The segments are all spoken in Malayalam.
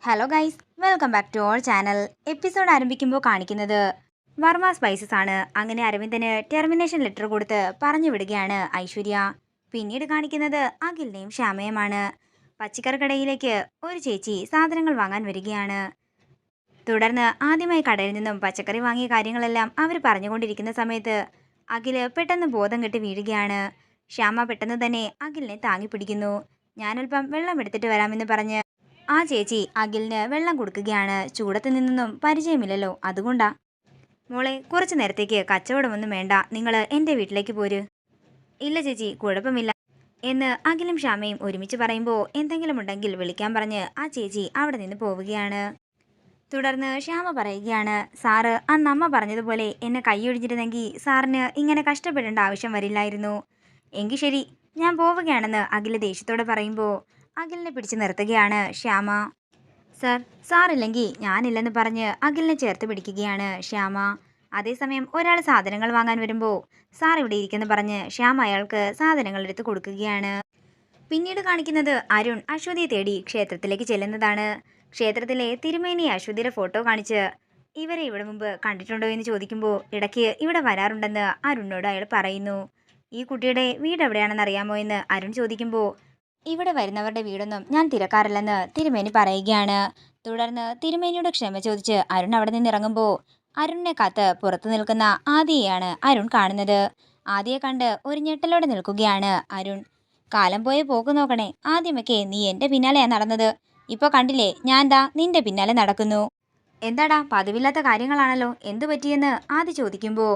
Hello guys, welcome back to our channel. Episode ആരംഭിക്കുമ്പോൾ കാണിക്കുന്നത് വർമ്മ സ്പൈസസ് ആണ്. അങ്ങനെ അരവിന്ദന് ടെർമിനേഷൻ ലെറ്റർ കൊടുത്ത് പറഞ്ഞു വിടുകയാണ് ഐശ്വര്യ. പിന്നീട് കാണിക്കുന്നത് അഖിലിനെയും ശ്യാമയുമാണ്. പച്ചക്കറിക്കടയിലേക്ക് ഒരു ചേച്ചി സാധനങ്ങൾ വാങ്ങാൻ വരികയാണ്. തുടർന്ന് ആദ്യമായി കടയിൽ നിന്നും പച്ചക്കറി വാങ്ങിയ കാര്യങ്ങളെല്ലാം അവർ പറഞ്ഞുകൊണ്ടിരിക്കുന്ന സമയത്ത് അഖില് പെട്ടെന്ന് ബോധം കെട്ട് വീഴുകയാണ്. ശ്യാമ പെട്ടെന്ന് തന്നെ അഖിലിനെ താങ്ങി പിടിക്കുന്നു. ഞാനല്പം വെള്ളം എടുത്തിട്ട് വരാമെന്ന് പറഞ്ഞ് ആ ചേച്ചി അഖിലിന് വെള്ളം കൊടുക്കുകയാണ്. ചൂടത്ത് നിന്നൊന്നും പരിചയമില്ലല്ലോ, അതുകൊണ്ടാ. മോളെ, കുറച്ചു നേരത്തേക്ക് കച്ചവടമൊന്നും വേണ്ട, നിങ്ങൾ എൻ്റെ വീട്ടിലേക്ക് പോര്. ഇല്ല ചേച്ചി, കുഴപ്പമില്ല എന്ന് അഖിലും ശ്യാമയും ഒരുമിച്ച് പറയുമ്പോൾ എന്തെങ്കിലും ഉണ്ടെങ്കിൽ വിളിക്കാൻ പറഞ്ഞ് ആ ചേച്ചി അവിടെ നിന്ന് പോവുകയാണ്. തുടർന്ന് ശ്യാമ പറയുകയാണ്, സാറ് അന്ന് അമ്മ പറഞ്ഞതുപോലെ എന്നെ കൈയൊഴിഞ്ഞിരുന്നെങ്കിൽ സാറിന് ഇങ്ങനെ കഷ്ടപ്പെടേണ്ട ആവശ്യം വരില്ലായിരുന്നു. എങ്കിൽ ശരി, ഞാൻ പോവുകയാണെന്ന് അഖില് ദേഷ്യത്തോടെ പറയുമ്പോൾ അഖിലിനെ പിടിച്ച് നിർത്തുകയാണ് ശ്യാമ. സാറില്ലെങ്കിൽ ഞാനില്ലെന്ന് പറഞ്ഞ് അഖിലിനെ ചേർത്ത് പിടിക്കുകയാണ് ശ്യാമ. അതേസമയം ഒരാൾ സാധനങ്ങൾ വാങ്ങാൻ വരുമ്പോൾ സാർ ഇവിടെ ഇരിക്കുന്നു പറഞ്ഞ് ശ്യാമ അയാൾക്ക് സാധനങ്ങൾ എടുത്ത് കൊടുക്കുകയാണ്. പിന്നീട് കാണിക്കുന്നത് അരുൺ അശ്വതിയെ തേടി ക്ഷേത്രത്തിലേക്ക് ചെല്ലുന്നതാണ്. ക്ഷേത്രത്തിലെ തിരുമേനി അശ്വതിയുടെ ഫോട്ടോ കാണിച്ച് ഇവരെ ഇവിടെ മുമ്പ് കണ്ടിട്ടുണ്ടോ എന്ന് ചോദിക്കുമ്പോൾ ഇടയ്ക്ക് ഇവിടെ വരാറുണ്ടെന്ന് അരുണിനോട് അയാൾ പറയുന്നു. ഈ കുട്ടിയുടെ വീട് എവിടെയാണെന്ന് അറിയാമോ എന്ന് അരുൺ ചോദിക്കുമ്പോൾ ഇവിടെ വരുന്നവരുടെ വീടൊന്നും ഞാൻ തിരക്കാറില്ലെന്ന് തിരുമേനി പറയുകയാണ്. തുടർന്ന് തിരുമേനിയുടെ ക്ഷമ ചോദിച്ച് അരുൺ അവിടെ നിന്ന് ഇറങ്ങുമ്പോൾ അരുണിനെ കാത്ത് പുറത്തു നിൽക്കുന്ന ആദിയെയാണ് അരുൺ കാണുന്നത്. ആദിയെ കണ്ട് ഒരു ഞെട്ടലോടെ നിൽക്കുകയാണ് അരുൺ. കാലം പോയ പോക്ക് നോക്കണേ, ആദ്യമൊക്കെ നീ എൻ്റെ പിന്നാലെയാ നടന്നത്, ഇപ്പൊ കണ്ടില്ലേ ഞാൻ ദാ നിന്റെ പിന്നാലെ നടക്കുന്നു. എന്താടാ, പതിവില്ലാത്ത കാര്യങ്ങളാണല്ലോ, എന്തു പറ്റിയെന്ന് ആദി ചോദിക്കുമ്പോൾ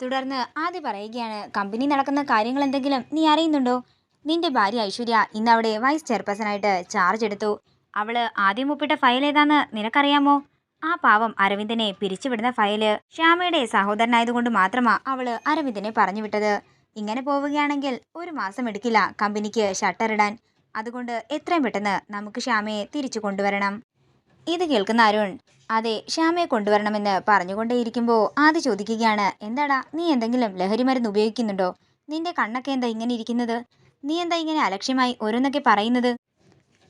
തുടർന്ന് ആദി പറയുകയാണ്, കമ്പനി നടക്കുന്ന കാര്യങ്ങൾ എന്തെങ്കിലും നീ അറിയുന്നുണ്ടോ? നിന്റെ ഭാര്യ ഐശ്വര്യ ഇന്ന് അവിടെ വൈസ് ചെയർപേഴ്സണായിട്ട് ചാർജ് എടുത്തു. അവള് ആദ്യം ഒപ്പിട്ട ഫയൽ ഏതാന്ന് നിനക്കറിയാമോ? ആ പാവം അരവിന്ദനെ പിരിച്ചുവിടുന്ന ഫയല്. ശ്യാമയുടെ സഹോദരനായതുകൊണ്ട് മാത്രമാ അവള് അരവിന്ദനെ പറഞ്ഞു വിട്ടത്. ഇങ്ങനെ പോവുകയാണെങ്കിൽ ഒരു മാസം എടുക്കില്ല കമ്പനിക്ക് ഷട്ടർ ഇടാൻ. അതുകൊണ്ട് എത്രയും പെട്ടെന്ന് നമുക്ക് ശ്യാമയെ തിരിച്ചു കൊണ്ടുവരണം. ഇത് കേൾക്കുന്ന അരുൺ അതെ, ശ്യാമയെ കൊണ്ടുവരണമെന്ന് പറഞ്ഞുകൊണ്ടേയിരിക്കുമ്പോൾ ആദ്യ ചോദിക്കുകയാണ്, എന്താടാ, നീ എന്തെങ്കിലും ലഹരി മരുന്ന് ഉപയോഗിക്കുന്നുണ്ടോ? നിന്റെ കണ്ണൊക്കെ എന്താ ഇങ്ങനെ ഇരിക്കുന്നത്? നീ എന്താ ഇങ്ങനെ അലക്ഷ്യമായി ഓരോന്നൊക്കെ പറയുന്നത്?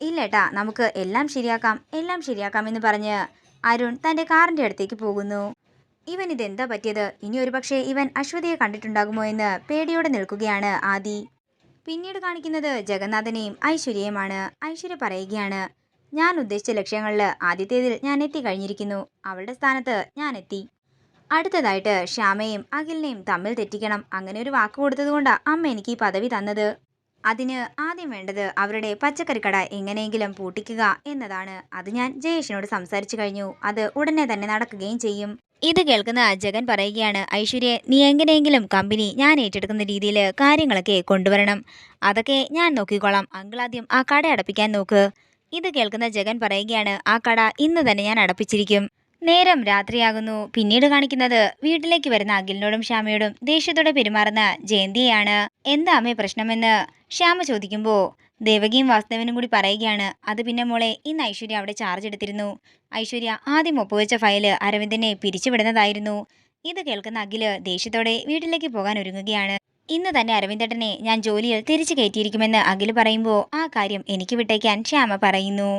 ഇല്ലേട്ടാ, നമുക്ക് എല്ലാം ശരിയാക്കാം എന്ന് പറഞ്ഞ് അരുൺ തൻ്റെ കാറിൻ്റെ അടുത്തേക്ക് പോകുന്നു. ഇവൻ ഇതെന്താ പറ്റിയത്? ഇനി ഒരു പക്ഷേ ഇവൻ അശ്വതിയെ കണ്ടിട്ടുണ്ടാകുമോ എന്ന് പേടിയോടെ നിൽക്കുകയാണ് ആദി. പിന്നീട് കാണിക്കുന്നത് ജഗന്നാഥനെയും ഐശ്വര്യയുമാണ്. ഐശ്വര്യ പറയുകയാണ്, ഞാൻ ഉദ്ദേശിച്ച ലക്ഷ്യങ്ങളിൽ ആദ്യത്തേതിൽ ഞാൻ എത്തിക്കഴിഞ്ഞിരിക്കുന്നു. അവളുടെ സ്ഥാനത്ത് ഞാൻ എത്തി. അടുത്തതായിട്ട് ശ്യാമയും അഖിലിനെയും തമ്മിൽ തെറ്റിക്കണം. അങ്ങനെ ഒരു വാക്ക് കൊടുത്തതുകൊണ്ട് അമ്മ എനിക്ക് ഈ പദവി തന്നത്. അതിന് ആദ്യം വേണ്ടത് അവരുടെ പച്ചക്കറിക്കട എങ്ങനെയെങ്കിലും പൂട്ടിക്കുക എന്നതാണ്. അത് ഞാൻ ജയേഷിനോട് സംസാരിച്ചു കഴിഞ്ഞു. അത് ഉടനെ തന്നെ നടക്കുകയും ചെയ്യും. ഇത് കേൾക്കുന്ന ജഗൻ പറയുകയാണ്, ഐശ്വര്യ, നീ എങ്ങനെയെങ്കിലും കമ്പനി ഞാൻ ഏറ്റെടുക്കുന്ന രീതിയിൽ കാര്യങ്ങളൊക്കെ കൊണ്ടുവരണം. അതൊക്കെ ഞാൻ നോക്കിക്കോളാം. അങ്കിൾ ആദ്യം ആ കട അടപ്പിക്കാൻ നോക്ക്. ഇത് കേൾക്കുന്ന ജഗൻ പറയുകയാണ്, ആ കട ഇന്ന് തന്നെ ഞാൻ അടപ്പിച്ചിരിക്കും. നേരം രാത്രിയാകുന്നു. പിന്നീട് കാണിക്കുന്നത് വീട്ടിലേക്ക് വരുന്ന അഖിലിനോടും ശ്യാമയോടും ദേഷ്യത്തോടെ പെരുമാറുന്ന ജയന്തിയാണ്. എന്താ അമ്മേ പ്രശ്നമെന്ന് ശ്യാമ ചോദിക്കുമ്പോൾ ദേവകിയും വാസുദേവനും കൂടി പറയുകയാണ്, അത് പിന്നെ മോളെ, ഇന്ന് ഐശ്വര്യ അവിടെ ചാർജ് എടുത്തിരുന്നു. ഐശ്വര്യ ആദ്യം ഒപ്പുവെച്ച ഫയല് അരവിന്ദനെ പിരിച്ചുവിടുന്നതായിരുന്നു. ഇത് കേൾക്കുന്ന അഖില് ദേഷ്യത്തോടെ വീട്ടിലേക്ക് പോകാൻ ഒരുങ്ങുകയാണ്. ഇന്ന് തന്നെ അരവിന്ദേട്ടനെ ഞാൻ ജോലിയിൽ തിരിച്ചു കയറ്റിയിരിക്കുമെന്ന് അഖില് പറയുമ്പോൾ ആ കാര്യം എനിക്ക് വിട്ടേക്കാൻ ശ്യാമ പറയുന്നു.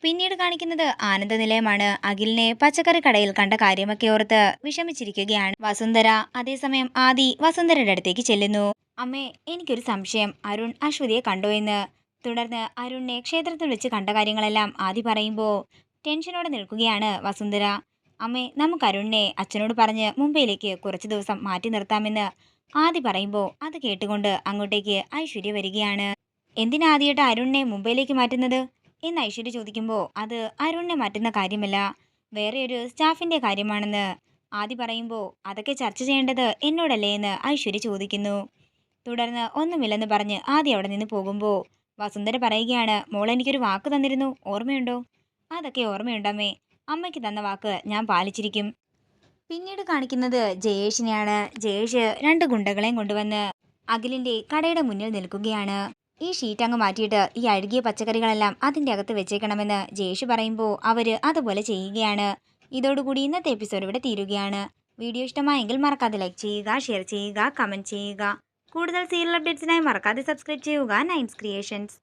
പിന്നീട് കാണിക്കുന്നത് ആനന്ദ നിലയമാണ്. അഖിലിനെ പച്ചക്കറി കടയിൽ കണ്ട കാര്യമൊക്കെ ഓർത്ത് വിഷമിച്ചിരിക്കുകയാണ് വസുന്ധര. അതേസമയം ആദി വസുന്ധരയുടെ അടുത്തേക്ക് ചെല്ലുന്നു. അമ്മേ, എനിക്കൊരു സംശയം, അരുൺ അശ്വതിയെ കണ്ടോ എന്ന്. തുടർന്ന് അരുണിനെ ക്ഷേത്രത്തിൽ വെച്ച് കണ്ട കാര്യങ്ങളെല്ലാം ആദി പറയുമ്പോൾ ടെൻഷനോടെ നിൽക്കുകയാണ് വസുന്ധര. അമ്മേ, നമുക്ക് അരുണിനെ അച്ഛനോട് പറഞ്ഞ് മുംബൈയിലേക്ക് കുറച്ച് ദിവസം മാറ്റി നിർത്താമെന്ന് ആദി പറയുമ്പോൾ അത് കേട്ടുകൊണ്ട് അങ്ങോട്ടേക്ക് ഐശ്വര്യ വരികയാണ്. എന്തിനാ ആദ്യമായിട്ട് അരുണിനെ മുംബൈയിലേക്ക് മാറ്റുന്നത് എന്ന് ഐശ്വര്യ ചോദിക്കുമ്പോൾ അത് അരുണിനെ മാറ്റുന്ന കാര്യമല്ല, വേറെ ഒരു സ്റ്റാഫിൻ്റെ കാര്യമാണെന്ന് ആദി പറയുമ്പോൾ അതൊക്കെ ചർച്ച ചെയ്യേണ്ടത് എന്നോടല്ലേ എന്ന് ഐശ്വര്യ ചോദിക്കുന്നു. തുടർന്ന് ഒന്നുമില്ലെന്ന് പറഞ്ഞ് ആദി അവിടെ നിന്ന് പോകുമ്പോൾ വസുന്ധര പറയുകയാണ്, മോൾ എനിക്കൊരു വാക്ക് തന്നിരുന്നു, ഓർമ്മയുണ്ടോ? അതൊക്കെ ഓർമ്മയുണ്ടമ്മേ, അമ്മയ്ക്ക് തന്ന വാക്ക് ഞാൻ പാലിച്ചിരിക്കും. പിന്നീട് കാണിക്കുന്നത് ജയേഷിനെയാണ്. ജയേഷ് രണ്ട് ഗുണ്ടകളെയും കൊണ്ടുവന്ന് അഖിലിൻ്റെ കടയുടെ മുന്നിൽ നിൽക്കുകയാണ്. ഈ ഷീറ്റ് അങ്ങ് മാറ്റിയിട്ട് ഈ അഴുകിയ പച്ചക്കറികളെല്ലാം അതിൻ്റെ അകത്ത് വെച്ചേക്കണമെന്ന് ജയേഷ് പറയുമ്പോൾ അവർ അതുപോലെ ചെയ്യുകയാണ്. ഇതോടുകൂടി ഇന്നത്തെ എപ്പിസോഡ് ഇവിടെ തീരുകയാണ്. വീഡിയോ ഇഷ്ടമായെങ്കിൽ മറക്കാതെ ലൈക്ക് ചെയ്യുക, ഷെയർ ചെയ്യുക, കമൻറ്റ് ചെയ്യുക. കൂടുതൽ സീരിയൽ അപ്ഡേറ്റ്സിനായി മറക്കാതെ സബ്സ്ക്രൈബ് ചെയ്യുക നയൻസ് ക്രിയേഷൻസ്.